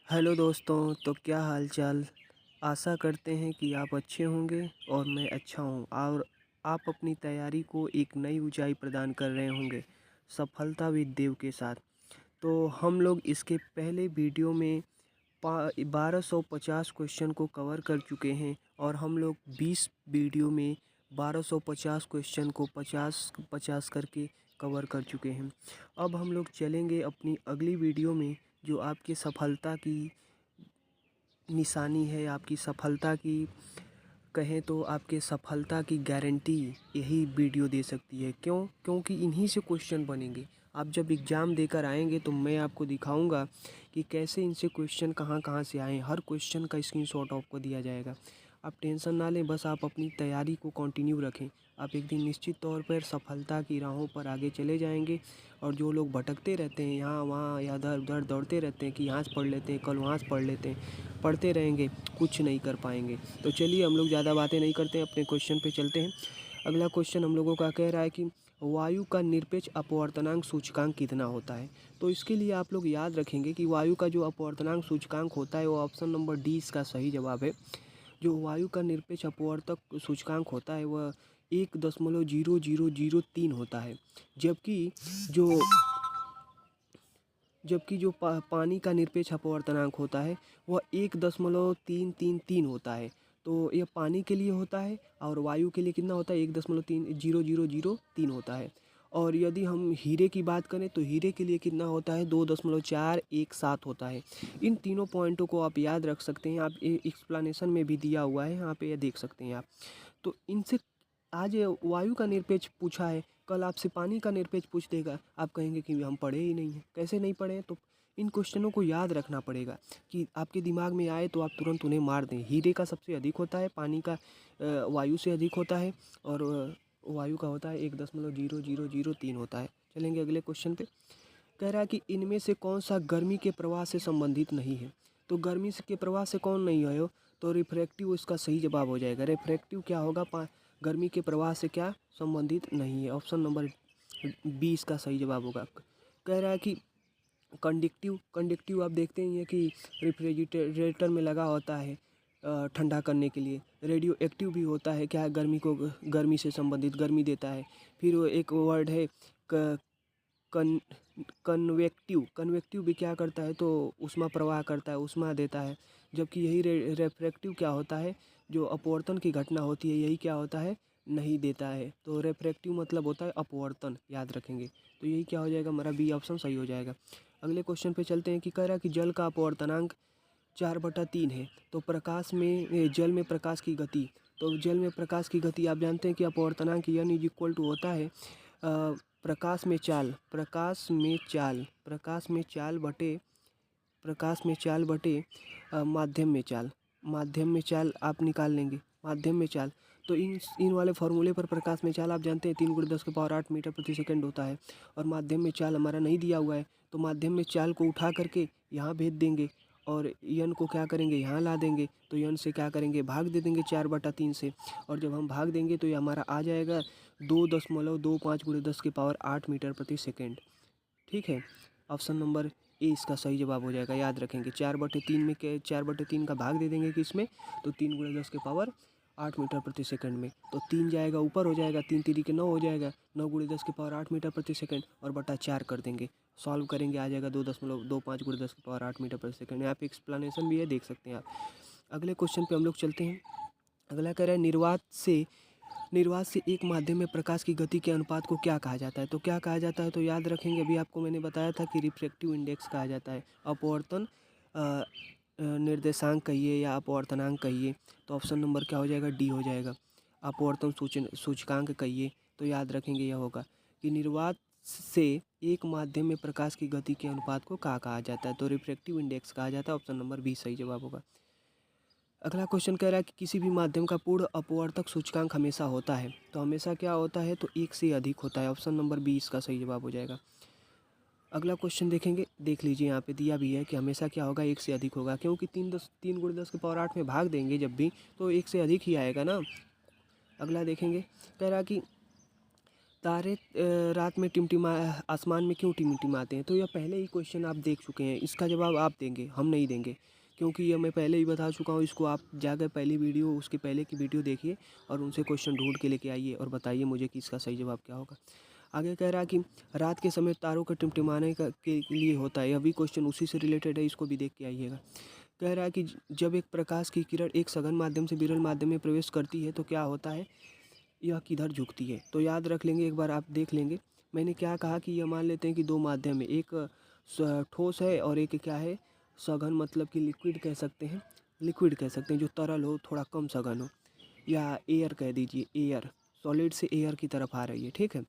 Hello दोस्तों, तो क्या हाल चाल। आशा करते हैं कि आप अच्छे होंगे और मैं अच्छा हूँ और आप अपनी तैयारी को एक नई ऊंचाई प्रदान कर रहे होंगे सफलता विद देव के साथ। तो हम लोग इसके पहले वीडियो में 1250 क्वेश्चन को कवर कर चुके हैं और हम लोग 20 वीडियो में 1250 क्वेश्चन को 50-50 करके कवर कर चुके हैं। अब हम लोग चलेंगे अपनी अगली वीडियो में, जो आपकी सफलता की निशानी है, आपकी सफलता की कहें तो आपके सफलता की गारंटी यही वीडियो दे सकती है। क्योंकि इन्हीं से क्वेश्चन बनेंगे। आप जब एग्ज़ाम देकर आएंगे तो मैं आपको दिखाऊंगा कि कैसे इनसे क्वेश्चन कहाँ कहाँ से आए। हर क्वेश्चन का स्क्रीनशॉट आपको दिया जाएगा। आप टेंशन ना लें, बस आप अपनी तैयारी को कंटिन्यू रखें। आप एक दिन निश्चित तौर पर सफलता की राहों पर आगे चले जाएंगे। और जो लोग भटकते रहते हैं यहाँ वहाँ या इधर उधर दौड़ते रहते हैं कि यहाँ से पढ़ लेते हैं, कल वहाँ से पढ़ लेते हैं, पढ़ते रहेंगे, कुछ नहीं कर पाएंगे। तो चलिए हम लोग ज़्यादा बातें नहीं करते हैं, अपने क्वेश्चन पे चलते हैं। अगला क्वेश्चन हम लोगों का कह रहा है कि वायु का निरपेक्ष अपवर्तनांक सूचकांक कितना होता है। तो इसके लिए आप लोग याद रखेंगे कि वायु का जो अपवर्तनांक सूचकांक होता है वो ऑप्शन नंबर डी इसका सही जवाब है। जो वायु का निरपेक्ष अपवर्तक सूचकांक होता है वह 1.0003 होता है। जबकि जो पानी का निरपेक्ष अपवर्तनांक होता है वह 1.333 होता है। तो यह पानी के लिए होता है और वायु के लिए कितना होता है, 1.0003 होता है। और यदि हम हीरे की बात करें तो हीरे के लिए कितना होता है, 2.417 होता है। इन तीनों पॉइंटों को आप याद रख सकते हैं। आप एक्सप्लेनेशन में भी दिया हुआ है, यहाँ पे ये देख सकते हैं आप। तो इनसे आज वायु का निरपेक्ष पूछा है, कल आपसे पानी का निरपेक्ष पूछ देगा, आप कहेंगे कि हम पढ़े ही नहीं हैं। कैसे नहीं पढ़े हैं? तो इन क्वेश्चनों को याद रखना पड़ेगा कि आपके दिमाग में आए तो आप तुरंत उन्हें मार दें। हीरे का सबसे अधिक होता है, पानी का वायु से अधिक होता है और वायु का होता है 1.0003 होता है। चलेंगे अगले क्वेश्चन पे। कह रहा है कि इनमें से कौन सा गर्मी के प्रवाह से संबंधित नहीं है। तो गर्मी के प्रवाह से कौन नहीं है हो? तो रिफ्रैक्टिव इसका सही जवाब हो जाएगा। रिफ्रैक्टिव क्या होगा, गर्मी के प्रवाह से क्या संबंधित नहीं है। ऑप्शन नंबर 20 का सही जवाब होगा। कह रहा है कि कंडक्टिव आप देखते ही हैं कि रेफ्रिजरेटर में लगा होता है ठंडा करने के लिए। रेडियो एक्टिव भी होता है, क्या गर्मी से संबंधित, गर्मी देता है। फिर वो एक वर्ड है कन कन्वेक्टिव भी क्या करता है, तो ऊष्मा प्रवाह करता है, ऊष्मा देता है। जबकि यही रेफ्रैक्टिव क्या होता है, जो अपवर्तन की घटना होती है, यही क्या होता है, नहीं देता है। तो रेफ्रैक्टिव मतलब होता है अपवर्तन, याद रखेंगे। तो यही क्या हो जाएगा, हमारा बी ऑप्शन सही हो जाएगा। अगले क्वेश्चन पे चलते हैं कि कह रहा है कि जल का अपवर्तनांक 4/3 है। तो जल में प्रकाश की गति, तो जल में प्रकाश की गति आप जानते हैं कि अपवर्तनांक n इज इक्वल टू होता है प्रकाश में चाल बटे माध्यम में चाल आप निकाल लेंगे, माध्यम में चाल। तो इन वाले फार्मूले पर प्रकाश में चाल आप जानते हैं 3 × 10⁸ मीटर प्रति सेकंड होता है। और माध्यम में चाल हमारा नहीं दिया हुआ है, तो माध्यम में चाल को उठा करके यहाँ भेज देंगे और यन को क्या करेंगे, यहाँ ला देंगे। तो यन से क्या करेंगे, भाग दे देंगे 4/3 से। और जब हम भाग देंगे तो ये हमारा आ जाएगा 2.25 × 10⁸ मीटर प्रति सेकंड। ठीक है, ऑप्शन नंबर ए इसका सही जवाब हो जाएगा। याद रखेंगे 4/3 में 4/3 का भाग दे देंगे किसमें, तो 3 × 10⁸ मीटर प्रति सेकंड में। तो 3 जाएगा ऊपर हो जाएगा, 3 3 के 9 हो जाएगा, 9 × 10⁸ मीटर प्रति सेकंड और बटा 4 कर देंगे। सॉल्व करेंगे आ जाएगा 2.25 × 10⁸ मीटर प्रति सेकंड। यहाँ पे एक्सप्लेनेशन भी है, देख सकते हैं आप। अगले क्वेश्चन पे हम लोग चलते हैं। अगला कह रहा है निर्वात से एक माध्यम में प्रकाश की गति के अनुपात को क्या कहा जाता है। तो क्या कहा जाता है, तो याद रखेंगे, अभी आपको मैंने बताया था कि रिफ्रैक्टिव इंडेक्स कहा जाता है। अपवर्तन निर्देशांक कहिए या अपवर्तनांक कहिए, तो ऑप्शन नंबर क्या हो जाएगा, डी हो जाएगा। अपवर्तन सूचकांक कहिए तो याद रखेंगे यह होगा कि निर्वात से एक माध्यम में प्रकाश की गति के अनुपात को क्या कहा जाता है, तो रिफ्रैक्टिव इंडेक्स कहा जाता है। ऑप्शन नंबर बी सही जवाब होगा। अगला क्वेश्चन कह रहा है कि किसी भी माध्यम का पूर्ण अपवर्तक सूचकांक हमेशा होता है। तो हमेशा क्या होता है, तो 1 से अधिक होता है। ऑप्शन नंबर 20 का सही जवाब हो जाएगा। अगला क्वेश्चन देखेंगे, देख लीजिए यहाँ पे दिया भी है कि हमेशा क्या होगा, 1 से अधिक होगा। क्योंकि 3 × 10⁸ में भाग देंगे जब भी, तो 1 से अधिक ही आएगा ना। अगला देखेंगे, कह रहा कि तारे रात में टिमटिमा आसमान में क्यों टिमटिमाते हैं? तो यह पहले ही क्वेश्चन आप देख चुके हैं, इसका जवाब आप देंगे, हम नहीं देंगे, क्योंकि यह मैं पहले ही बता चुका हूँ। इसको आप जाकर पहली वीडियो, उसके पहले की वीडियो देखिए और उनसे क्वेश्चन ढूंढ के लेके आइए और बताइए मुझे कि इसका सही जवाब क्या होगा। आगे कह रहा है कि रात के समय तारों का टिमटिमाने का के लिए होता है, यह भी क्वेश्चन उसी से रिलेटेड है, इसको भी देख के आइएगा। कह रहा है कि जब एक प्रकाश की किरण एक सघन माध्यम से विरल माध्यम में प्रवेश करती है तो क्या होता है, यह किधर झुकती है? तो याद रख लेंगे, एक बार आप देख लेंगे। मैंने क्या कहा कि यह मान लेते हैं कि दो माध्यम है, एक ठोस है और एक क्या है, सघन, मतलब कि लिक्विड कह सकते हैं, लिक्विड कह सकते हैं जो तरल हो, थोड़ा कम सघन हो, या एयर कह दीजिए, एयर, सॉलिड से एयर की तरफ आ रही है, ठीक है,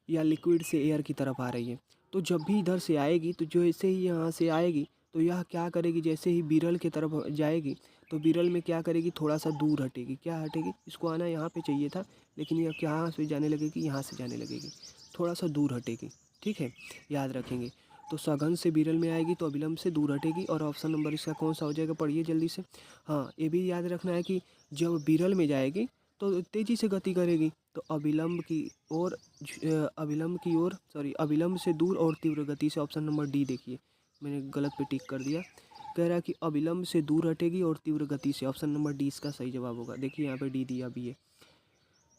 या लिक्विड से एयर की तरफ आ रही है। तो जब भी इधर से आएगी तो जैसे ही यहाँ से आएगी तो यह क्या करेगी, जैसे ही विरल की तरफ जाएगी तो विरल में क्या करेगी, थोड़ा सा दूर हटेगी। क्या हटेगी, इसको आना यहाँ पे चाहिए था, लेकिन यह कहाँ से जाने लगेगी, यहाँ से जाने लगेगी, थोड़ा सा दूर हटेगी, ठीक है, याद रखेंगे। तो सघन से विरल में आएगी तो अविलंब से दूर हटेगी। और ऑप्शन नंबर इसका कौन सा हो जाएगा, पढ़िए जल्दी से। हाँ, ये भी याद रखना है कि जब विरल में जाएगी तो तेज़ी से गति करेगी, तो अविलंब की ओर, अविलंब से दूर और तीव्र गति से। ऑप्शन नंबर डी देखिए, मैंने गलत पे टिक कर दिया। कह रहा है कि अविलंब से दूर हटेगी और तीव्र गति से। ऑप्शन नंबर डी इसका सही जवाब होगा। देखिए यहाँ पे डी दिया भी है,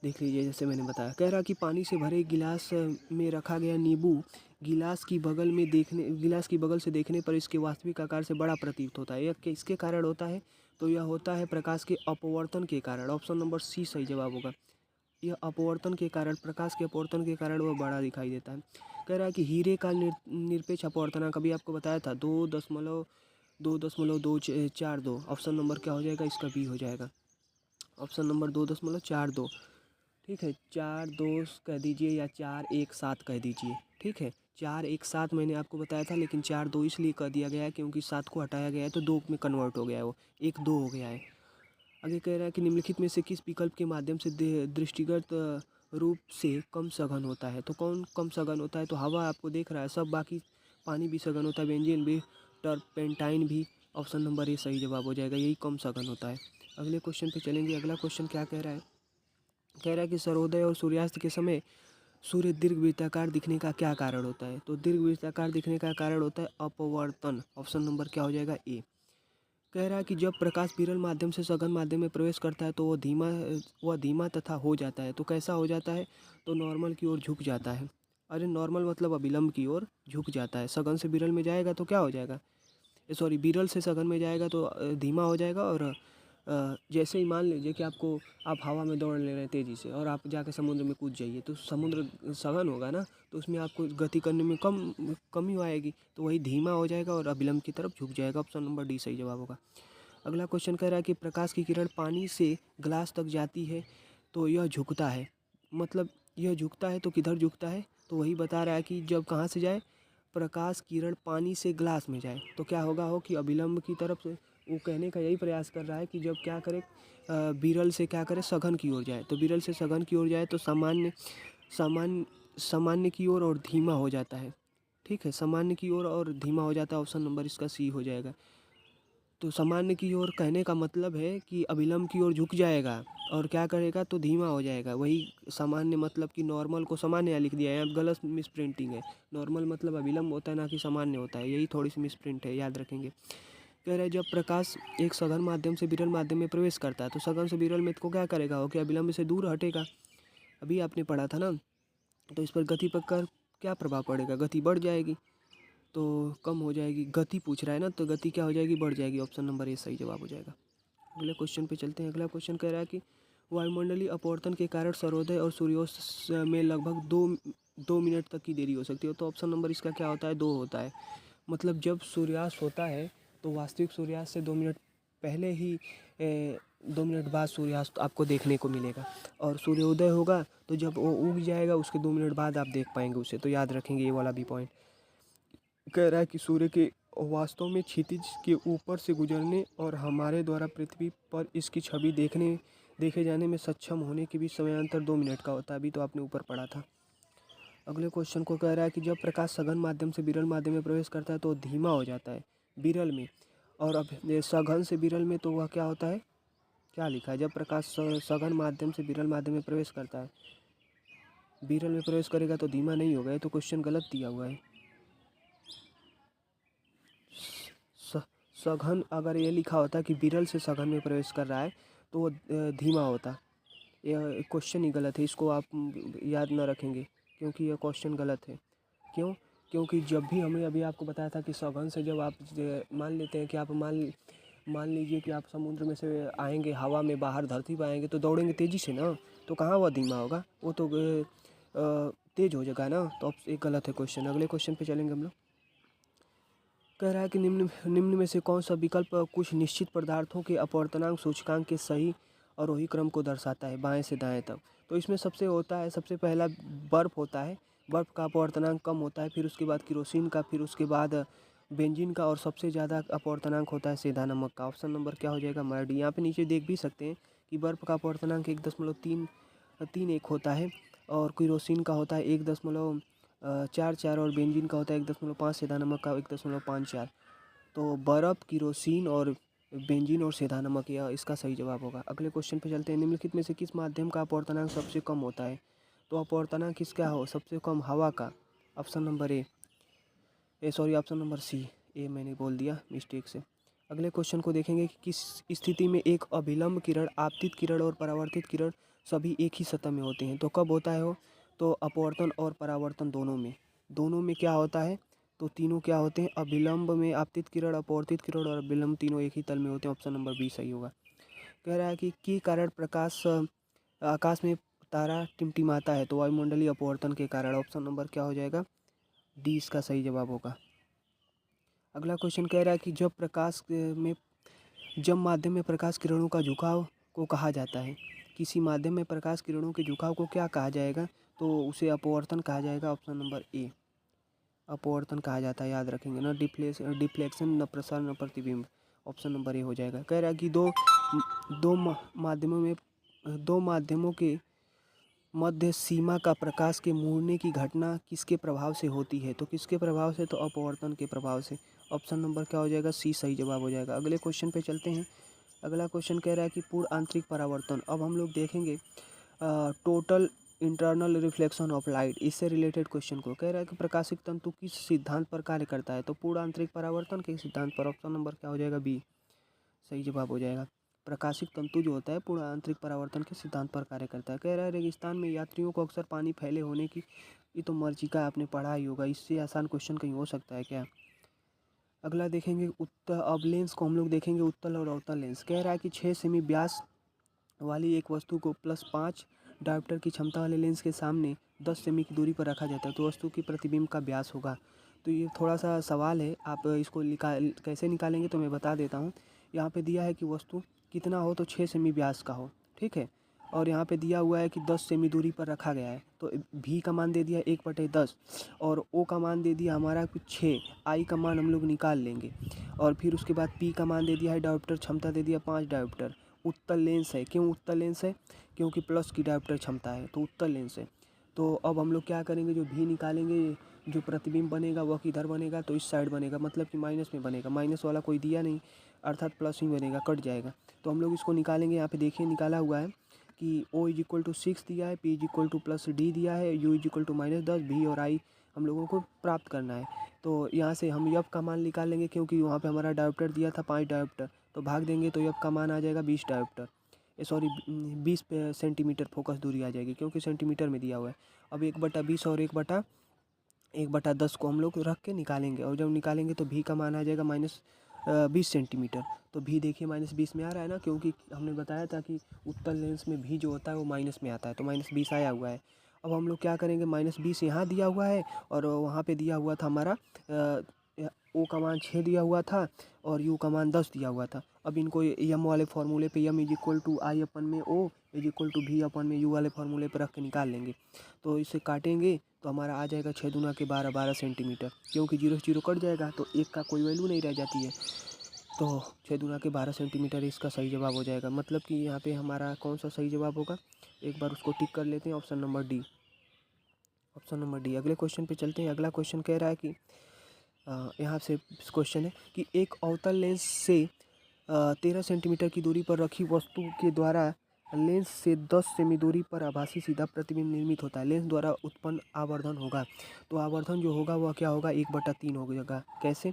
देख लीजिए जैसे मैंने बताया। कह रहा कि पानी से भरे गिलास में रखा गया नींबू गिलास की बगल से देखने पर इसके वास्तविक आकार से बड़ा प्रतीत होता है। यह किसके कारण होता है, तो यह होता है प्रकाश के अपवर्तन के कारण। ऑप्शन नंबर सी सही जवाब होगा। यह अपवर्तन के कारण, प्रकाश के अपवर्तन के कारण वह बड़ा दिखाई देता है। कह रहा है कि हीरे का निरपेक्ष अपवर्तनांक अभी आपको बताया था 2.242। ऑप्शन नंबर क्या हो जाएगा, इसका बी हो जाएगा। ऑप्शन नंबर 2.42, ठीक है, 4.2 कह दीजिए या 4.17 कह दीजिए, ठीक है। 4.17 मैंने आपको बताया था, लेकिन 4.2 इसलिए कह दिया गया है क्योंकि 7 को हटाया गया है तो 2 में कन्वर्ट हो गया है, वो 1.2 हो गया है। आगे कह रहा है कि निम्नलिखित में से किस विकल्प के माध्यम से दृष्टिगत रूप से कम सघन होता है। तो कौन कम सघन होता है, तो हवा आपको देख रहा है सब, बाकी पानी भी सघन होता है, बेंजीन भी, टर्पेंटाइन भी। ऑप्शन नंबर ए सही जवाब हो जाएगा, यही कम सघन होता है। अगले क्वेश्चन पे चलेंगे। अगला क्वेश्चन क्या कह रहा है, कह रहा है कि सूर्योदय और सूर्यास्त के समय सूर्य दीर्घवृत्ताकार दिखने का क्या कारण होता है। तो दीर्घवृत्ताकार दिखने का कारण होता है अपवर्तन। ऑप्शन नंबर क्या हो जाएगा, ए। कह रहा है कि जब प्रकाश विरल माध्यम से सघन माध्यम में प्रवेश करता है तो वह धीमा तथा हो जाता है। तो कैसा हो जाता है, तो नॉर्मल की ओर झुक जाता है। अरे नॉर्मल मतलब अविलंब की ओर झुक जाता है। सघन से विरल में जाएगा तो क्या हो जाएगा, सॉरी, विरल से सघन में जाएगा तो धीमा हो जाएगा। और जैसे ही मान लीजिए कि आप हवा में दौड़ ले रहे हैं तेज़ी से और आप जाके समुद्र में कूद जाइए, तो समुद्र सघन होगा ना, तो उसमें आपको गति करने में कमी आएगी, तो वही धीमा हो जाएगा और अविलंब की तरफ झुक जाएगा। ऑप्शन नंबर डी सही जवाब होगा। अगला क्वेश्चन कह रहा है कि प्रकाश की किरण पानी से ग्लास तक जाती है तो यह झुकता है, मतलब यह झुकता है तो किधर झुकता है, तो वही बता रहा है कि जब कहाँ से जाए, प्रकाश किरण पानी से ग्लास में जाए तो क्या होगा कि अविलंब की तरफ से। वो कहने का यही प्रयास कर रहा है कि जब क्या करे, विरल से क्या करे, सघन की ओर जाए। तो विरल से सघन की ओर जाए तो सामान्य सामान्य की ओर और धीमा हो जाता है, ठीक है, सामान्य की ओर और धीमा हो जाता है। ऑप्शन नंबर इसका सी हो जाएगा। तो सामान्य की ओर कहने का मतलब है कि अविलंब की ओर झुक जाएगा और क्या करेगा, तो धीमा हो जाएगा। वही सामान्य मतलब कि नॉर्मल को सामान्य यहाँ लिख दिया है, यहाँ गलत मिस प्रिंटिंग है। नॉर्मल मतलब अविलंब होता है, ना कि सामान्य होता है, यही थोड़ी सी मिस प्रिंट है, याद रखेंगे। कह रहे हैं जब प्रकाश एक सघन माध्यम से विरल माध्यम में प्रवेश करता है तो सघन से विरल में को क्या करेगा, हो कि अविलंब से दूर हटेगा। अभी आपने पढ़ा था ना, तो इस पर गति पर क्या प्रभाव पड़ेगा, गति बढ़ जाएगी, तो कम हो जाएगी। गति पूछ रहा है ना, तो गति क्या हो जाएगी, बढ़ जाएगी। ऑप्शन नंबर ए सही जवाब हो जाएगा। अगले क्वेश्चन पे चलते हैं। अगला क्वेश्चन कह रहा है कि वायुमंडलीय अपवर्तन के कारण सूर्योदय और सूर्यास्त में लगभग दो मिनट तक की देरी हो सकती है। तो ऑप्शन नंबर इसका क्या होता है, 2 होता है। मतलब जब सूर्यास्त होता है तो वास्तविक सूर्यास्त से 2 मिनट पहले ही 2 मिनट बाद सूर्यास्त आपको देखने को मिलेगा, और सूर्योदय होगा तो जब वो उग जाएगा उसके 2 मिनट बाद आप देख पाएंगे उसे। तो याद रखेंगे ये वाला भी पॉइंट। कह रहा है कि सूर्य के वास्तव में क्षितिज के ऊपर से गुजरने और हमारे द्वारा पृथ्वी पर इसकी छवि देखे जाने में सक्षम होने के बीच समयांतर 2 मिनट का होता है। अभी तो आपने ऊपर पढ़ा था। अगले क्वेश्चन को कह रहा है कि जब प्रकाश सघन माध्यम से विरल माध्यम में प्रवेश करता है तो धीमा हो जाता है विरल में, और अब सघन से विरल में तो वह क्या होता है, क्या लिखा है, जब प्रकाश सघन माध्यम से विरल माध्यम में प्रवेश करता है विरल में प्रवेश करेगा तो धीमा नहीं होगा, ये तो क्वेश्चन गलत दिया हुआ है। सघन, अगर ये लिखा होता कि विरल से सघन में प्रवेश कर रहा है तो वो धीमा होता। यह क्वेश्चन ही गलत है, इसको आप याद ना रखेंगे क्योंकि यह क्वेश्चन गलत है। क्यों? क्योंकि जब भी हमें, अभी आपको बताया था कि सघन से जब आप मान लेते हैं कि आप मान लीजिए कि आप समुद्र में से आएंगे, हवा में बाहर धरती पर आएंगे तो दौड़ेंगे तेज़ी से ना, तो कहाँ वह धीमा होगा, वो तो तेज हो जाएगा ना। तो अब एक गलत है क्वेश्चन। अगले क्वेश्चन पे चलेंगे हम लोग। कह रहा है कि निम्न में से कौन सा विकल्प कुछ निश्चित पदार्थों के अपवर्तनांक सूचकांक के सही आरोही क्रम को दर्शाता है बाएं से दाएं तक। तो इसमें सबसे होता है, सबसे पहला बर्फ़ होता है, बर्फ़ का अपवर्तनांक कम होता है, फिर उसके बाद केरोसिन का, फिर उसके बाद बेंजीन का, और सबसे ज़्यादा अपवर्तनांक होता है सेंधा नमक का। ऑप्शन नंबर क्या हो जाएगा? हमारा डी। यहाँ पे नीचे देख भी सकते हैं कि बर्फ़ का अपवर्तनांक 1.31 होता है, और केरोसिन का होता है 1.44, और बेंजीन का होता है 1.5, सेंधा नमक का 1.54। तो बर्फ़, केरोसिन और बेंजीन और सेंधा नमक, यह इसका सही जवाब होगा। अगले क्वेश्चन पे चलते हैं। निम्नलिखित में से किस माध्यम का अपवर्तनांक सबसे कम होता है? तो अपवर्तनांक किसका हो सबसे कम? हवा का। Option number option number C. A मैंने बोल दिया मिस्टेक से। अगले क्वेश्चन को देखेंगे कि किस स्थिति में एक अभिलंब किरण, आपतित किरण और परावर्तित किरण सभी एक ही सतह में होते हैं। तो कब होता है वो? तो अपवर्तन और परावर्तन दोनों में क्या होता है? तो तीनों क्या होते हैं? अभिलंब में आपतित किरण, अपवर्तित किरण और अभिलंब तीनों एक ही तल में होते हैं। ऑप्शन नंबर बी सही होगा। कह रहा है कि कारण प्रकाश आकाश में तारा टिमटिमाता है? तो वायुमंडलीय अपवर्तन के कारण। ऑप्शन नंबर क्या हो जाएगा? डी इसका सही जवाब होगा। अगला क्वेश्चन कह रहा है कि जब माध्यम में प्रकाश किरणों का झुकाव को कहा जाता है? किसी माध्यम में प्रकाश किरणों के झुकाव को क्या कहा जाएगा? तो उसे अपवर्तन कहा जाएगा। ऑप्शन नंबर ए, अपवर्तन कहा जाता है, याद रखेंगे ना। डिफ्लेक्शन, न प्रसार न प्रतिबिंब। ऑप्शन नंबर ए हो जाएगा। कह रहा है कि दो माध्यमों के मध्य सीमा का प्रकाश के मुड़ने की घटना किसके प्रभाव से होती है? तो किसके प्रभाव से? तो अपवर्तन के प्रभाव से। ऑप्शन नंबर क्या हो जाएगा? सी सही जवाब हो जाएगा। अगले क्वेश्चन पे चलते हैं। अगला क्वेश्चन कह रहा है कि पूर्ण आंतरिक परावर्तन। अब हम लोग देखेंगे total internal reflection of light, इससे रिलेटेड क्वेश्चन को। कह रहा है कि प्रकाशिक तंतु किस सिद्धांत पर कार्य करता है? तो पूर्ण आंतरिक परावर्तन के सिद्धांत पर। ऑप्शन नंबर क्या हो जाएगा? बी सही जवाब हो जाएगा। प्रकाशिक तंतु जो होता है पूर्ण आंतरिक परावर्तन के सिद्धांत पर कार्य करता है। कह रहा है रेगिस्तान में यात्रियों को अक्सर पानी फैले होने की, ये तो मर्जिका आपने पढ़ा ही होगा, इससे आसान क्वेश्चन कहीं हो सकता है क्या? अगला देखेंगे उत्तल। अब लेंस को हम लोग देखेंगे उत्तल और अवतल लेंस। कह रहा है कि 6 सेमी व्यास वाली एक वस्तु को +5 डायोप्टर की क्षमता वाले लेंस के सामने 10 सेमी की दूरी पर रखा जाता है, तो वस्तु की प्रतिबिंब का व्यास होगा। तो ये थोड़ा सा सवाल है, आप इसको कैसे निकालेंगे तो मैं बता देता हूँ। यहाँ पे दिया है कि वस्तु कितना हो, तो 6 सेमी व्यास का हो, ठीक है। और यहाँ पे दिया हुआ है कि 10 सेमी दूरी पर रखा गया है, तो भी का मान दे दिया 1/10, और ओ का मान दे दिया हमारा कुछ 6, आई का मान हम लोग निकाल लेंगे, और फिर उसके बाद पी का मान दे दिया है, डायोप्टर क्षमता दे दिया 5 डायोप्टर। उत्तल लेंस है, क्यों उत्तल लेंस है? क्योंकि प्लस की डायोप्टर क्षमता है, तो उत्तल लेंस है। तो अब हम लोग क्या करेंगे, जो भी निकालेंगे, जो प्रतिबिंब बनेगा वह किधर बनेगा? तो इस साइड बनेगा, मतलब कि माइनस में बनेगा। माइनस वाला कोई दिया नहीं, अर्थात प्लस ही बनेगा, कट जाएगा। तो हम लोग इसको निकालेंगे। यहाँ पे देखिए निकाला हुआ है कि O=6 दिया है, P+D दिया है, U=-10, V और I हम लोगों को प्राप्त करना है। तो यहाँ से हम यफ का मान निकाल लेंगे, क्योंकि वहाँ पे हमारा डायोप्टर दिया था 5 डायोप्टर, तो भाग देंगे तो यफ का मान आ जाएगा 20 डायोप्टर, 20 सेंटीमीटर फोकस दूरी आ जाएगी, क्योंकि सेंटीमीटर में दिया हुआ है। अब 1/20 और 1/10 को हम लोग रख के निकालेंगे, और जब निकालेंगे तो भी का मान आ जाएगा -20 सेंटीमीटर। तो भी देखिए -20 में आ रहा है ना, क्योंकि हमने बताया था कि उत्तल लेंस में भी जो होता है वो माइनस में आता है, तो -20 आया हुआ है। अब हम लोग क्या करेंगे, -20 यहाँ दिया हुआ है, और वहाँ पे दिया हुआ था हमारा ओ का मान 6 दिया हुआ था, और यू का मान 10 दिया हुआ था। अब इनको यम वाले फार्मूले पे, यम=I/V/U वाले फार्मूले पे रख के निकाल लेंगे। तो इसे काटेंगे तो हमारा आ जाएगा 6 दूना के 12 सेंटीमीटर, क्योंकि 0 से 0 कट जाएगा तो 1 का कोई वैल्यू नहीं रह जाती है। तो 6 दूना के 12 सेंटीमीटर इसका सही जवाब हो जाएगा। मतलब कि यहाँ पे हमारा कौन सा सही जवाब होगा, एक बार उसको टिक कर लेते हैं। Option number D, option number D. अगले क्वेश्चन पे चलते हैं। अगला क्वेश्चन कह रहा है कि यहाँ से क्वेश्चन है कि एक अवतल लेंस से 13 सेंटीमीटर की दूरी पर रखी वस्तु के द्वारा लेंस से 10 सेमी दूरी पर आभासी सीधा प्रतिबिंब निर्मित होता है। लेंस द्वारा उत्पन्न आवर्धन होगा, तो आवर्धन जो होगा वह क्या होगा, 1/3 हो जाएगा। कैसे?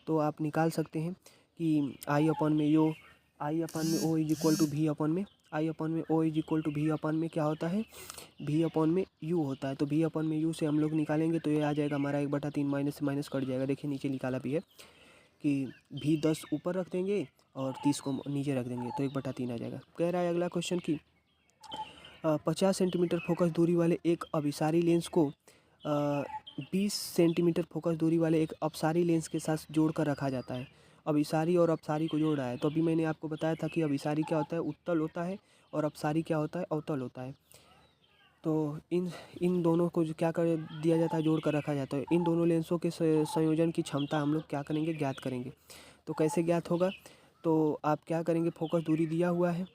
तो आप निकाल सकते हैं कि आई अपन में O is equal to V upon में आई अपन में O is equal to V upon में क्या होता है, वी अपन में यू होता है। तो वी अपन में यू से हम लोग निकालेंगे तो ये आ जाएगा हमारा 1/3, माइनस से माइनस कट जाएगा। देखिए नीचे निकाला भी है कि भी 10 ऊपर रख देंगे और 30 को नीचे रख देंगे तो 1/3 आ जाएगा। कह रहा है अगला क्वेश्चन कि 50 सेंटीमीटर फोकस दूरी वाले एक अभिसारी लेंस को 20 सेंटीमीटर फोकस दूरी वाले एक अपसारी लेंस के साथ जोड़कर रखा जाता है। अभिसारी और अपसारी को जोड़ रहा है। तो अभी मैंने आपको बताया था कि अभिसारी क्या होता है, उत्तल होता है, और अपसारी क्या होता है, अवतल होता है। तो इन इन दोनों को जो क्या कर दिया जाता है, जोड़ कर रखा जाता है। इन दोनों लेंसों के संयोजन की क्षमता हम लोग क्या करेंगे, ज्ञात करेंगे। तो कैसे ज्ञात होगा, तो आप क्या करेंगे, फोकस दूरी दिया हुआ है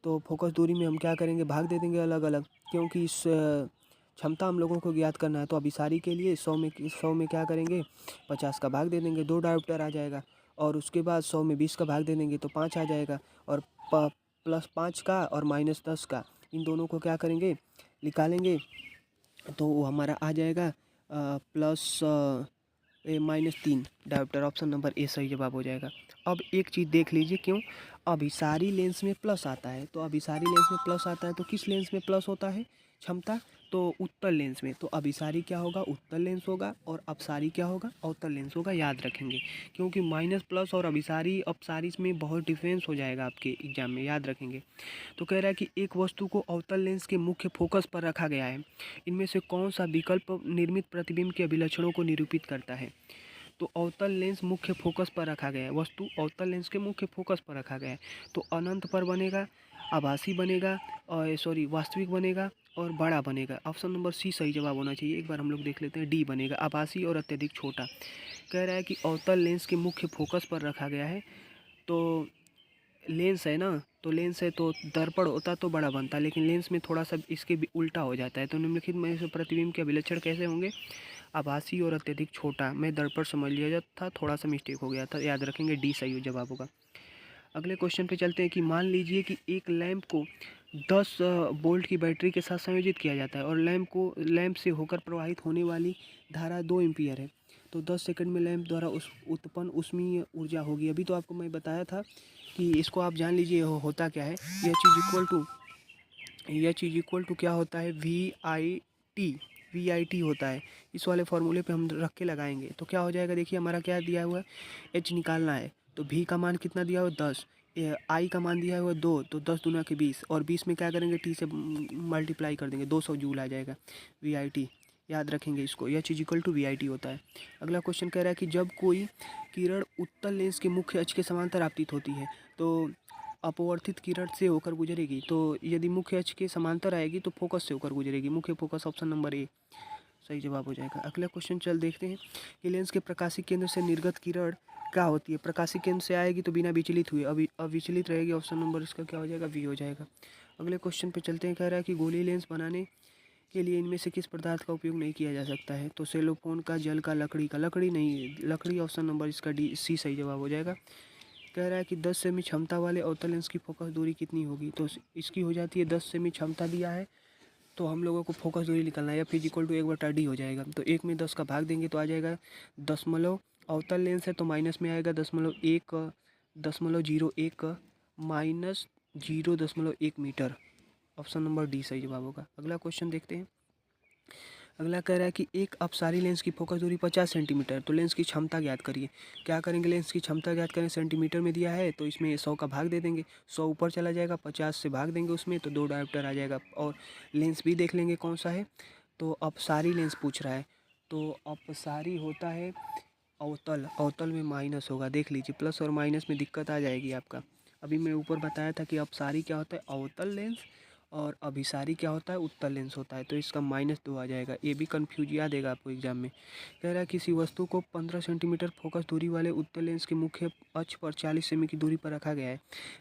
तो फोकस दूरी में हम क्या करेंगे, भाग दे देंगे अलग अलग, क्योंकि इस क्षमता हम लोगों को ज्ञात करना है। तो अभिसारी के लिए 100 में क्या करेंगे, 50 का भाग दे देंगे, 2 डायोप्टर आ जाएगा। और उसके बाद 100 में 20 का भाग दे देंगे तो 5 आ जाएगा। और +5 का और -10 का, इन दोनों को क्या करेंगे, निकालेंगे तो वो हमारा आ जाएगा plus -3 dioptre. Option number A सही जवाब हो जाएगा। अब एक चीज़ देख लीजिए, क्यों अभिसारी लेंस में प्लस आता है, तो अभिसारी लेंस में प्लस आता है तो किस लेंस में प्लस होता है क्षमता, तो उत्तल लेंस में। तो अभिसारी क्या होगा, उत्तल लेंस होगा, और अपसारी क्या होगा, अवतल लेंस होगा। याद रखेंगे, क्योंकि माइनस प्लस और अभिसारी अपसारी में बहुत डिफरेंस हो जाएगा आपके एग्जाम में, याद रखेंगे। तो कह रहा है कि एक वस्तु को अवतल लेंस के मुख्य फोकस पर रखा गया है, इनमें से कौन सा विकल्प निर्मित प्रतिबिंब के अभिलक्षणों को निरूपित करता है। तो अवतल लेंस मुख्य फोकस पर रखा गया है, वस्तु अवतल लेंस के मुख्य फोकस पर रखा गया है, तो अनंत पर बनेगा, आभासी बनेगा, और वास्तविक बनेगा, और बड़ा बनेगा। ऑप्शन नंबर सी सही जवाब होना चाहिए। एक बार हम लोग देख लेते हैं, डी बनेगा, आभासी और अत्यधिक छोटा। कह रहा है कि अवतल लेंस के मुख्य फोकस पर रखा गया है, तो लेंस है ना, तो लेंस है तो दर्पण होता तो बड़ा बनता, लेकिन लेंस में थोड़ा सा इसके भी उल्टा हो जाता है। तो निम्नलिखित में से प्रतिबिंब के अभिलक्षण कैसे होंगे, आभासी और अत्यधिक छोटा। मैं दर्पण समझ लिया था, थोड़ा सा मिस्टेक हो गया था, याद रखेंगे डी सही जवाब होगा। अगले क्वेश्चन पे चलते हैं कि मान लीजिए कि एक लैंप को 10 वोल्ट की बैटरी के साथ संयोजित किया जाता है, और लैंप से होकर प्रवाहित होने वाली धारा 2 एम्पीयर है। तो 10 सेकंड में लैंप द्वारा उस उत्पन्न ऊष्मीय ऊर्जा होगी। अभी तो आपको मैं बताया था कि इसको आप जान लीजिए होता क्या है। यह चीज़ इक्वल टू क्या होता है, वी आई टी होता है। इस वाले फार्मूले पे हम रख के लगाएंगे तो क्या हो जाएगा, देखिए हमारा क्या दिया हुआ है, एच निकालना है। तो वी का मान कितना दिया हुआ है, 10। आई का मान दिया हुआ है 2, तो 10 दूना के 20, और 20 में क्या करेंगे, टी से मल्टीप्लाई कर देंगे, 200 जूल आ जाएगा। वी आई टी, याद रखेंगे इसको, यह चीज़ equal to V I T होता है। अगला क्वेश्चन कह रहा है कि जब कोई किरण उत्तल लेंस के मुख्य अक्ष के समांतर आपतित होती है तो अपवर्तित किरण से होकर गुजरेगी। तो यदि मुख्य अक्ष के समांतर आएगी तो फोकस से होकर गुजरेगी, मुख्य फोकस। ऑप्शन नंबर ए सही जवाब हो जाएगा। अगला क्वेश्चन चल देखते हैं कि लेंस के प्रकाशिक केंद्र से निर्गत किरण क्या होती है। प्रकाशिक केंद्र से आएगी तो बिना विचलित हुए अविचलित रहेगी। ऑप्शन नंबर इसका क्या हो जाएगा, वी हो जाएगा। अगले क्वेश्चन पे चलते हैं, कह रहा है कि गोली लेंस बनाने के लिए इनमें से किस पदार्थ का उपयोग नहीं किया जा सकता है। तो सेलोफोन का, जल का, लकड़ी का। लकड़ी नहीं, लकड़ी ऑप्शन नंबर इसका डी सी सही जवाब हो जाएगा। कह रहा है कि 10 सेमी क्षमता वाले अवतल लेंस की फोकस दूरी कितनी होगी। तो इसकी हो जाती है 10 सेमी क्षमता दिया है, तो हम लोगों को फोकस दूरी निकालना है, या फिजिकल टू 1/d हो जाएगा। तो 1 में 10 का भाग देंगे तो आ जाएगा दशमलव। अवतल लेंस है तो माइनस में आएगा 0.01 -0.1 मीटर। ऑप्शन नंबर डी सही जवाब होगा। अगला क्वेश्चन देखते हैं। अगला कह रहा है कि एक अपसारी लेंस की फोकस दूरी 50 सेंटीमीटर, तो लेंस की क्षमता ज्ञात करिए। क्या करेंगे, लेंस की क्षमता ज्ञात करें, सेंटीमीटर में दिया है तो इसमें 100 का भाग दे देंगे, 100 ऊपर चला जाएगा, 50 से भाग देंगे उसमें तो 2 डायोप्टर आ जाएगा। और लेंस भी देख लेंगे कौन सा है, तो अपसारी लेंस पूछ रहा है, तो अपसारी होता है अवतल। अवतल में माइनस होगा, देख लीजिए, प्लस और माइनस में दिक्कत आ जाएगी आपका। अभी मैं ऊपर बताया था कि अपसारी क्या होता है, अवतल लेंस, और अभिसारी क्या होता है, उत्तल लेंस होता है। तो इसका -2 आ जाएगा। ये भी कन्फ्यूज याद देगा आपको एग्जाम में। कह रहा है किसी वस्तु को 15 सेंटीमीटर फोकस दूरी वाले उत्तल लेंस के मुख्य अक्ष पर 40 सेमी की दूरी पर रखा गया है।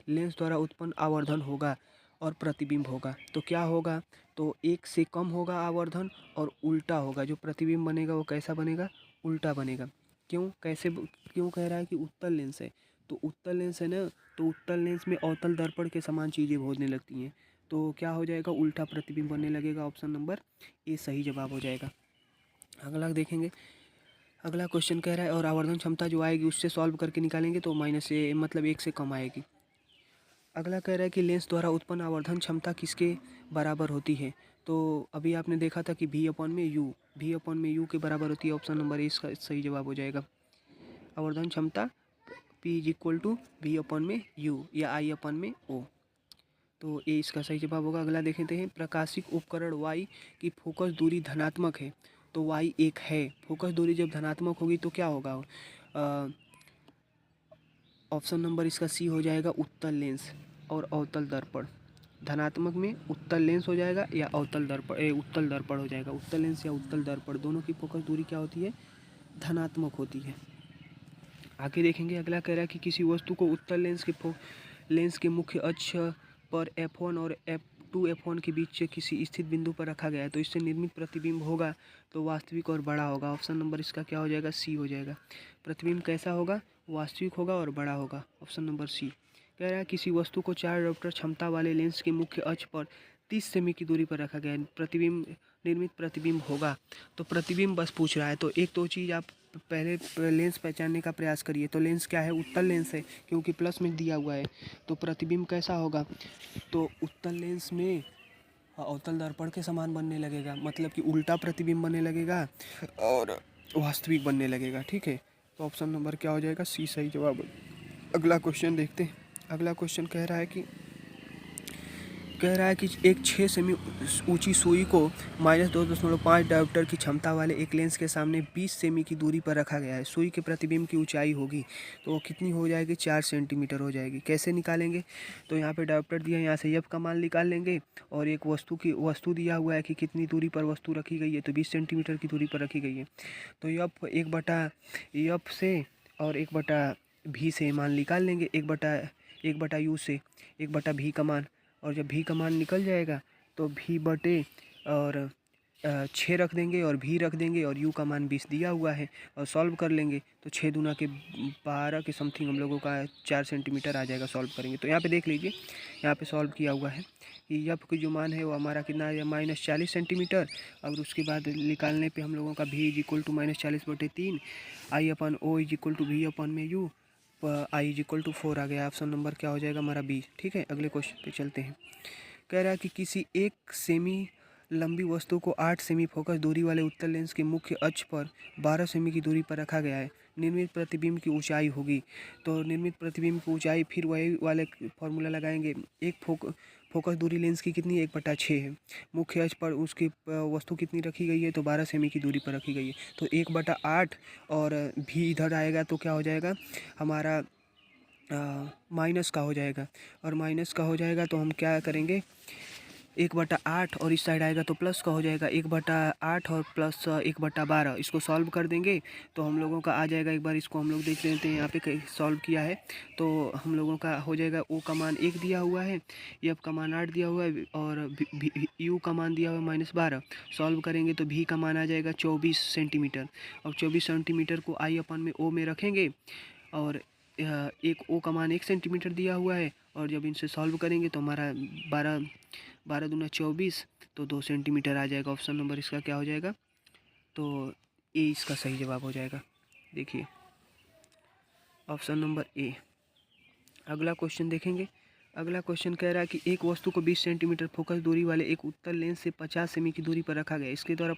लेंस द्वारा उत्पन्न आवर्धन होगा और प्रतिबिंब होगा। तो क्या होगा, तो 1 से कम होगा आवर्धन और उल्टा होगा। जो प्रतिबिंब बनेगा वो कैसा बनेगा, उल्टा बनेगा। क्यों, कैसे, क्यों कह रहा है कि उत्तल लेंस है तो उत्तल लेंस है ना, तो उत्तल लेंस में अवतल दर्पण के समान चीज़ें होने लगती हैं, तो क्या हो जाएगा, उल्टा प्रतिबिंब बनने लगेगा। ऑप्शन नंबर ए सही जवाब हो जाएगा। अगला देखेंगे, अगला क्वेश्चन कह रहा है और आवर्धन क्षमता जो आएगी उससे सॉल्व करके निकालेंगे तो माइनस से मतलब 1 से कम आएगी। अगला कह रहा है कि लेंस द्वारा उत्पन्न आवर्धन क्षमता किसके बराबर होती है। तो अभी आपने देखा था कि भी अपॉन में यू के बराबर होती है। ऑप्शन नंबर ए इसका सही जवाब हो जाएगा। आवर्धन क्षमता P इज इक्वल टू भी अपॉन में यू या आई अपॉन में ओ, तो ए इसका सही जवाब होगा। अगला देखते हैं, प्रकाशिक उपकरण वाई की फोकस दूरी धनात्मक है, तो वाई 1 है। फोकस दूरी जब धनात्मक होगी तो क्या होगा, ऑप्शन नंबर इसका सी हो जाएगा, उत्तल लेंस और अवतल दर्पण। धनात्मक में उत्तल लेंस हो जाएगा या अवतल दर्पण उत्तल दर्पण हो जाएगा। उत्तल लेंस या उत्तल दर्पण दोनों की फोकस दूरी क्या होती है, धनात्मक होती है। आगे देखेंगे, अगला कह रहा है कि किसी वस्तु को उत्तल लेंस के मुख्य अक्ष पर F1 और F2 F1 के बीच से किसी स्थित बिंदु पर रखा गया है, तो इससे निर्मित प्रतिबिंब होगा तो वास्तविक और बड़ा होगा। ऑप्शन नंबर इसका क्या हो जाएगा, सी हो जाएगा। प्रतिबिंब कैसा होगा, वास्तविक होगा और बड़ा होगा। Option number C. कह रहा है किसी वस्तु को 4 डायोप्टर क्षमता वाले लेंस के मुख्य अक्ष पर 30 सेमी की दूरी पर रखा गया है, निर्मित प्रतिबिंब होगा। तो प्रतिबिंब बस पूछ रहा है, तो एक दो चीज़ आप पहले लेंस पहचानने का प्रयास करिए। तो लेंस क्या है, उत्तल लेंस है क्योंकि प्लस में दिया हुआ है। तो प्रतिबिंब कैसा होगा, तो उत्तल लेंस में अवतल दर्पण के समान बनने लगेगा, मतलब कि उल्टा प्रतिबिंब बनने लगेगा और वास्तविक बनने लगेगा। ठीक है, तो ऑप्शन नंबर क्या हो जाएगा, सी सही जवाब। अगला क्वेश्चन देखते हैं। अगला क्वेश्चन कह रहा है कि एक 6 सेमी ऊंची सुई को -2.5 डायोप्टर की क्षमता वाले एक लेंस के सामने 20 सेमी की दूरी पर रखा गया है। सुई के प्रतिबिंब की ऊंचाई होगी तो वो कितनी हो जाएगी, 4 सेंटीमीटर हो जाएगी। कैसे निकालेंगे, तो यहाँ पे डायोप्टर दिया है, यहाँ से एफ का मान निकाल लेंगे और एक वस्तु दिया हुआ है कि कितनी दूरी पर वस्तु रखी गई है, तो 20 सेंटीमीटर की दूरी पर रखी गई है। तो एफ 1/एफ से और 1/भी से मान निकाल लेंगे, 1/यू से 1/भी का मान, और जब भी का मान निकल जाएगा तो भी बटे और 6 रख देंगे और भी रख देंगे और यू का मान 20 दिया हुआ है और सॉल्व कर लेंगे तो 6 दूना के 12 के समथिंग हम लोगों का 4 सेंटीमीटर आ जाएगा। सॉल्व करेंगे तो यहाँ पे देख लीजिए, यहाँ पे सॉल्व किया हुआ है कि एफ का जो मान है वो हमारा कितना है, -40 सेंटीमीटर। और उसके बाद निकालने पे हम लोगों का भी is equal to -40/3, I upon O is equal to भी अपन में U, I is equal to 4 आ गया। ऑप्शन नंबर क्या हो जाएगा हमारा, बी। ठीक है, अगले क्वेश्चन पे चलते हैं। कह रहा है कि किसी 1 सेमी लंबी वस्तु को 8 सेमी फोकस दूरी वाले उत्तल लेंस के मुख्य अक्ष पर 12 सेमी की दूरी पर रखा गया है। निर्मित प्रतिबिंब की ऊंचाई होगी, तो निर्मित प्रतिबिंब की ऊंचाई फिर वही वाले फॉर्मूला लगाएंगे। एक फोकस दूरी लेंस की कितनी है, 1/6 है। मुख्य अक्ष पर उसकी वस्तु कितनी रखी गई है, तो 12 सेमी की दूरी पर रखी गई है। तो 1/8 और भी इधर आएगा तो क्या हो जाएगा हमारा, माइनस का हो जाएगा। और माइनस का हो जाएगा तो हम क्या करेंगे, 1/8 और इस साइड आएगा तो प्लस का हो जाएगा। 1/8 और प्लस 1/12, इसको सॉल्व कर देंगे तो हम लोगों का आ जाएगा। एक बार इसको हम लोग देख लेते हैं, यहाँ पे सॉल्व किया है तो हम लोगों का हो जाएगा। ओ का मान 1 दिया हुआ है, एफ का मान 8 दिया हुआ है और यू का मान दिया हुआ है -12। सॉल्व करेंगे तो भी का मान आ जाएगा 24 सेंटीमीटर। और 24 सेंटीमीटर को आई अपन में ओ में रखेंगे और एक ओ का मान 1 सेंटीमीटर दिया हुआ है। और जब इनसे सॉल्व करेंगे तो हमारा 12 दूना 24, तो 2 सेंटीमीटर आ जाएगा। ऑप्शन नंबर इसका क्या हो जाएगा, तो ए इसका सही जवाब हो जाएगा। देखिए ऑप्शन नंबर ए। अगला क्वेश्चन देखेंगे। अगला क्वेश्चन कह रहा है कि एक वस्तु को 20 सेंटीमीटर फोकस दूरी वाले एक उत्तल लेंस से 50 सेमी की दूरी पर रखा गया। इसके द्वारा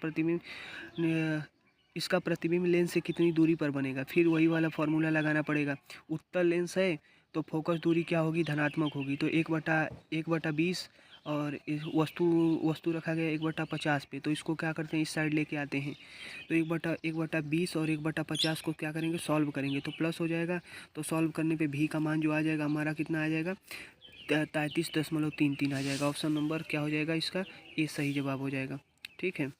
इसका प्रतिबिंब लेंस से कितनी दूरी पर बनेगा। फिर वही वाला फॉर्मूला लगाना पड़ेगा। उत्तल लेंस है तो फोकस दूरी क्या होगी, धनात्मक होगी। तो 1/20 और वस्तु रखा गया 1/50 पे, तो इसको क्या करते हैं, इस साइड लेके आते हैं। तो 1/20 और 1/50 को क्या करेंगे, सॉल्व करेंगे तो प्लस हो जाएगा। तो सॉल्व करने पे भी का मान जो आ जाएगा हमारा कितना आ जाएगा, 33.33 आ जाएगा। ऑप्शन नंबर क्या हो जाएगा इसका, ए सही जवाब हो जाएगा। ठीक है,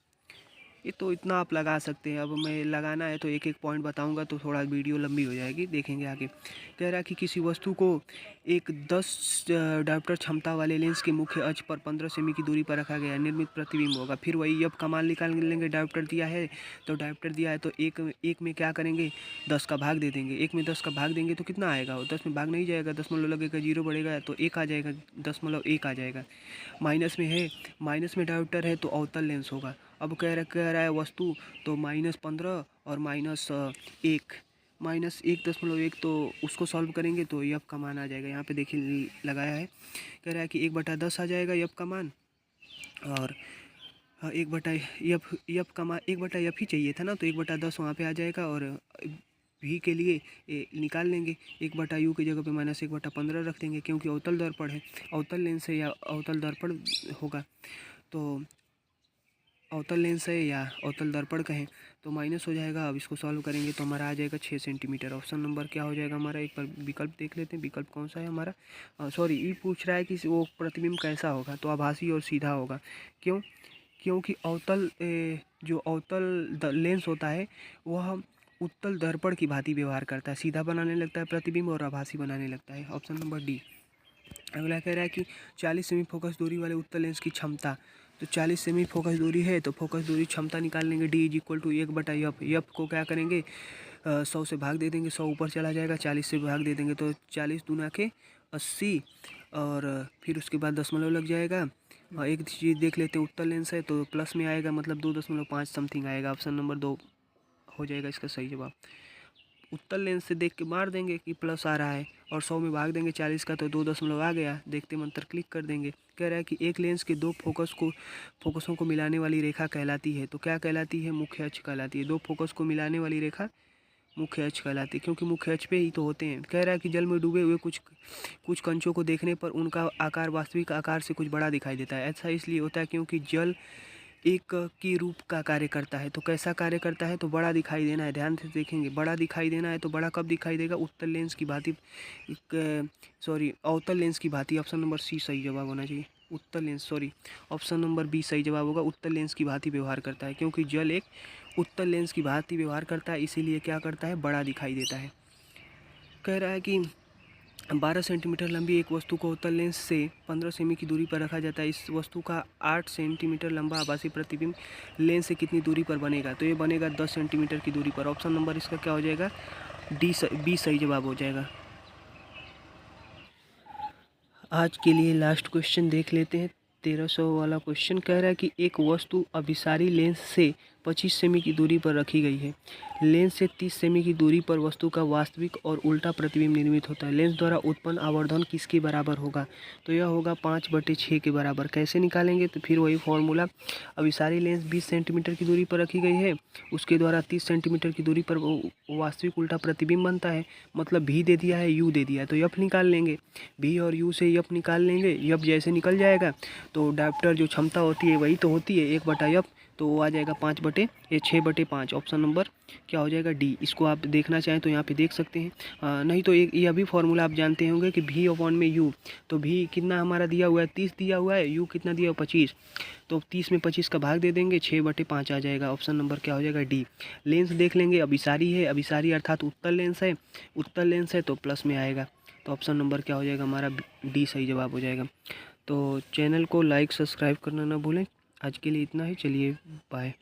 ये तो इतना आप लगा सकते हैं। अब मैं लगाना है तो एक एक पॉइंट बताऊंगा तो थोड़ा वीडियो लंबी हो जाएगी, देखेंगे आगे। कह रहा है कि किसी वस्तु को एक 10 डायोप्टर क्षमता वाले लेंस के मुख्य अक्ष पर 15 सेमी की दूरी पर रखा गया है, निर्मित प्रतिबिंब होगा। फिर वही अब कमाल निकाल लेंगे। डायोप्टर दिया है तो डायोप्टर दिया है तो एक में क्या करेंगे, 10 का भाग दे देंगे। एक में 10 का भाग देंगे तो कितना आएगा, वो 10 में भाग नहीं जाएगा, दशमलव लगेगा, जीरो बढ़ेगा तो एक आ जाएगा, 0.1 आ जाएगा। माइनस में है, माइनस में डायोप्टर है तो अवतल लेंस होगा। अब कह रहा है वस्तु, तो -15 और -1, -1.1 तो उसको सॉल्व करेंगे तो यफ का मान आ जाएगा। यहाँ पे देखिए लगाया है, कह रहा है कि 1/10 आ जाएगा यफ का मान। और हाँ, 1/यफ का मान 1/यफ ही चाहिए था ना, तो 1/10 वहाँ पे आ जाएगा। और भी के लिए निकाल लेंगे, 1/u की जगह पे -1/15 रख देंगे, क्योंकि अवतल दर्पण है, अवतल लेंस है या अवतल दर्पण होगा। तो अवतल लेंस है या अवतल दर्पण कहें तो माइनस हो जाएगा। अब इसको सॉल्व करेंगे तो हमारा आ जाएगा 6 सेंटीमीटर। ऑप्शन नंबर क्या हो जाएगा हमारा, एक बार विकल्प देख लेते हैं, विकल्प कौन सा है हमारा। सॉरी, ये पूछ रहा है कि वो प्रतिबिंब कैसा होगा, तो आभासी और सीधा होगा। क्यों, क्योंकि जो अवतल लेंस होता है वह उत्तल दर्पण की भांति व्यवहार करता है, सीधा बनाने लगता है प्रतिबिंब और आभासी बनाने लगता है। Option number D. अगला कह रहा है कि 40 सेमी फोकस दूरी वाले उत्तल लेंस की क्षमता, तो 40 सेमी फोकस दूरी है तो फोकस दूरी क्षमता निकाल लेंगे। डी इज इक्वल टू 1/यफ। यफ को क्या करेंगे, 100 से भाग दे देंगे, 100 ऊपर चला जाएगा, 40 से भाग दे देंगे तो 40 दूना के 80, और फिर उसके बाद दशमलव लग जाएगा। और एक चीज़ देख लेते हैं, उत्तल लेंस है तो प्लस में आएगा, मतलब 2.5 समथिंग आएगा। ऑप्शन नंबर 2 हो जाएगा इसका सही जवाब। उत्तल लेंस से देख के मार देंगे कि प्लस आ रहा है, और 100 में भाग देंगे 40 का तो 2 दशमलव आ गया, देखते मंतर क्लिक कर देंगे। कह रहा है कि एक लेंस के दो फोकसों को मिलाने वाली रेखा कहलाती है, तो क्या कहलाती है, मुख्य अक्ष कहलाती है। दो फोकस को मिलाने वाली रेखा मुख्य अक्ष कहलाती है, क्योंकि मुख्य अक्ष पे ही तो होते हैं। कह रहा है कि जल में डूबे हुए कुछ कंचों को देखने पर उनका आकार वास्तविक आकार से कुछ बड़ा दिखाई देता है। ऐसा इसलिए होता है क्योंकि जल एक की रूप का कार्य करता है। तो कैसा कार्य करता है, तो बड़ा दिखाई देना है, ध्यान से देखेंगे। बड़ा दिखाई देना है तो बड़ा कब दिखाई देगा, उत्तल लेंस की भांति, सॉरी अवतल लेंस की भांति। ऑप्शन नंबर सी सही जवाब होना चाहिए। उत्तल lens, sorry option number B सही जवाब होगा। उत्तल लेंस की भांति व्यवहार करता है, क्योंकि जल एक उत्तल लेंस की भांति व्यवहार करता है, इसीलिए क्या करता है, बड़ा दिखाई देता है। कह रहा है कि 12 सेंटीमीटर लंबी एक वस्तु को उत्तल लेंस से 15 सेमी की दूरी पर रखा जाता है। इस वस्तु का 8 सेंटीमीटर लंबा आभासी प्रतिबिंब लेंस से कितनी दूरी पर बनेगा, तो ये बनेगा 10 सेंटीमीटर की दूरी पर। ऑप्शन नंबर इसका क्या हो जाएगा, बी सही जवाब हो जाएगा। आज के लिए लास्ट क्वेश्चन देख लेते हैं। 1300 वाला क्वेश्चन कह रहा है कि एक वस्तु अभिसारी लेंस से 25 सेमी की दूरी पर रखी गई है। लेंस से 30 सेमी की दूरी पर वस्तु का वास्तविक और उल्टा प्रतिबिंब निर्मित होता है। लेंस द्वारा उत्पन्न आवर्धन किसके बराबर होगा, तो यह होगा 5/6 के बराबर। कैसे निकालेंगे, तो फिर वही फॉर्मूला। अभिसारी लेंस 20 सेंटीमीटर की दूरी पर रखी गई है, उसके द्वारा 30 सेंटीमीटर की दूरी पर वास्तविक उल्टा प्रतिबिंब बनता है, मतलब भी दे दिया है, यू दे दिया है, तो यफ निकाल लेंगे। भी और यू से यफ निकाल लेंगे, यफ जैसे निकल जाएगा तो डायोप्टर जो क्षमता होती है वही तो होती है 1/यफ, तो वो आ जाएगा 6/5। ऑप्शन नंबर क्या हो जाएगा, डी। इसको आप देखना चाहें तो यहाँ पे देख सकते हैं। नहीं तो एक यह भी फॉर्मूला आप जानते होंगे कि भी अपॉन में यू, तो भी कितना हमारा दिया हुआ है, 30 दिया हुआ है, यू कितना दिया हुआ 25, तो 30 में 25 का भाग दे देंगे, 6/5 आ जाएगा। ऑप्शन नंबर क्या हो जाएगा, डी। लेंस देख लेंगे, अभिसारी है, अभिसारी अर्थात उत्तल लेंस है, उत्तल लेंस है तो प्लस में आएगा, तो ऑप्शन नंबर क्या हो जाएगा हमारा, डी सही जवाब हो जाएगा। तो चैनल को लाइक सब्सक्राइब करना ना भूलें। आज के लिए इतना ही, चलिए बाय।